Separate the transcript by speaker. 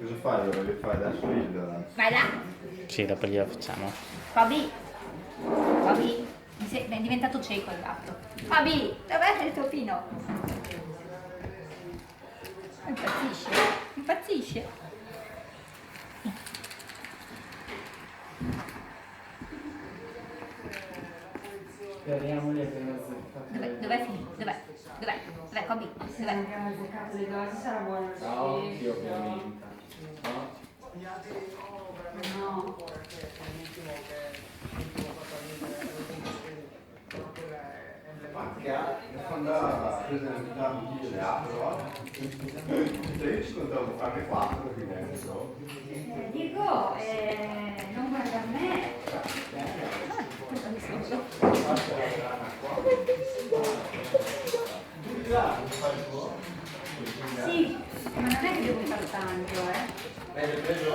Speaker 1: Cosa fai ora? Che fai adesso il...
Speaker 2: Vai là.
Speaker 3: Sì, dopo glielo facciamo.
Speaker 2: Fabi. Fabi. Mi è diventato cieco il gatto. Fabi, dov'è il topino? Impazzisce. Impazzisce.
Speaker 4: Speriamoli appena azzeccato.
Speaker 2: Dov'è finito? Dov'è? Dov'è? Dov'è Fabi?
Speaker 5: Se
Speaker 2: Dov'è?
Speaker 5: abbiamo azzeccato le dosi sarà buono.
Speaker 4: Ciao,
Speaker 5: Sì.
Speaker 4: io ovviamente. No?
Speaker 5: No.
Speaker 1: Macchia, quando ha presentato chi le apro, io ci contavo fare 4 qui dentro.
Speaker 5: Dico, non guarda a me. Sì, ma non è che devo far tanto,
Speaker 4: Hai preso